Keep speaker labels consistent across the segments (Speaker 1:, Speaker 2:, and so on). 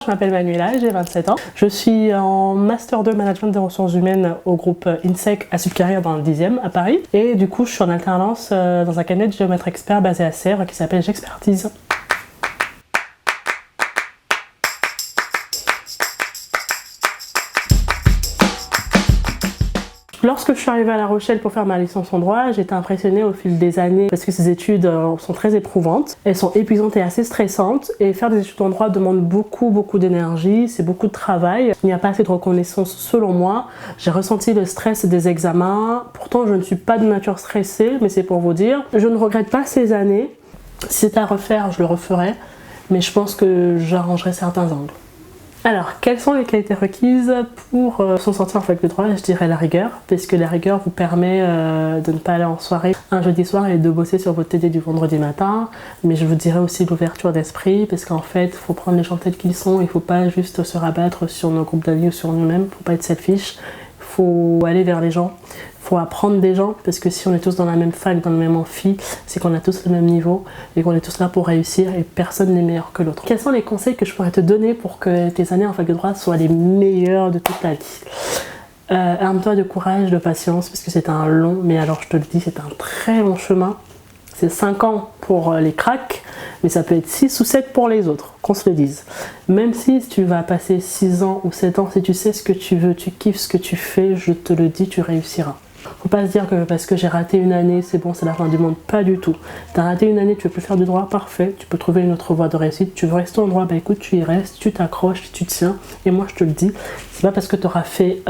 Speaker 1: Je m'appelle Manuela, j'ai 27 ans. Je suis en Master 2 Management des ressources humaines au groupe INSEC à Subcarrière dans le 10e à Paris. Et du coup, je suis en alternance dans un cabinet de géomètre expert basé à Sèvres qui s'appelle J'Expertise. Lorsque je suis arrivée à La Rochelle pour faire ma licence en droit, j'ai été impressionnée au fil des années parce que ces études sont très éprouvantes, elles sont épuisantes et assez stressantes, et faire des études en droit demande beaucoup d'énergie, c'est beaucoup de travail. Il n'y a pas assez de reconnaissance selon moi. J'ai ressenti le stress des examens, pourtant je ne suis pas de nature stressée, mais c'est pour vous dire. Je ne regrette pas ces années, si c'était à refaire je le referais, mais je pense que j'arrangerai certains angles. Alors, quelles sont les qualités requises pour s'en sortir en fac de droit? Je dirais la rigueur, parce que la rigueur vous permet de ne pas aller en soirée un jeudi soir et de bosser sur votre TD du vendredi matin. Mais je vous dirais aussi l'ouverture d'esprit, parce qu'en fait, il faut prendre les gens tels qu'ils sont, il ne faut pas juste se rabattre sur nos groupes d'amis ou sur nous-mêmes, il ne faut pas être selfish, il faut aller vers les gens. Il faut apprendre des gens, parce que si on est tous dans la même fac, dans le même amphi, c'est qu'on a tous le même niveau et qu'on est tous là pour réussir et personne n'est meilleur que l'autre. Quels sont les conseils que je pourrais te donner pour que tes années en fac de droit soient les meilleures de toute ta vie? Arme-toi de courage, de patience, parce que c'est un long, mais alors je te le dis, c'est un très long chemin. C'est 5 ans pour les cracks, mais ça peut être 6 ou 7 pour les autres, qu'on se le dise. Même si tu vas passer 6 ans ou 7 ans, si tu sais ce que tu veux, tu kiffes ce que tu fais, je te le dis, tu réussiras. Faut pas se dire que parce que j'ai raté une année, c'est bon, c'est la fin du monde. Pas du tout. T'as raté une année, tu veux plus faire du droit, parfait. Tu peux trouver une autre voie de réussite. Tu veux rester en droit, bah écoute, tu y restes, tu t'accroches, tu tiens. Et moi, je te le dis, c'est pas parce que tu auras fait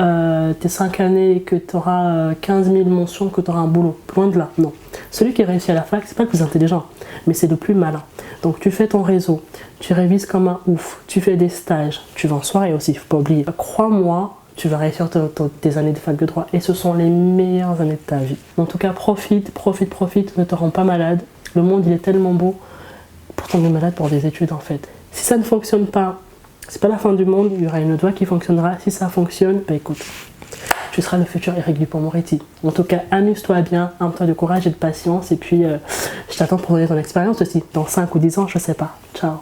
Speaker 1: tes 5 années et que tu auras 15 000 mentions que tu auras un boulot. Loin de là, non. Celui qui réussit à la fac, c'est pas le plus intelligent, mais c'est le plus malin. Donc tu fais ton réseau, tu révises comme un ouf, tu fais des stages, tu vas en soirée aussi, faut pas oublier. Crois-moi, tu vas réussir tes années de fac de droit et ce sont les meilleures années de ta vie. En tout cas, profite, ne te rends pas malade. Le monde, il est tellement beau pour tomber malade pour des études en fait. Si ça ne fonctionne pas, c'est pas la fin du monde, il y aura une autre voie qui fonctionnera. Si ça fonctionne, bah écoute, tu seras le futur Éric Dupond-Moretti. En tout cas, amuse-toi bien, arme-toi de courage et de patience et puis je t'attends pour donner ton expérience aussi. Dans 5 ou 10 ans, je sais pas. Ciao.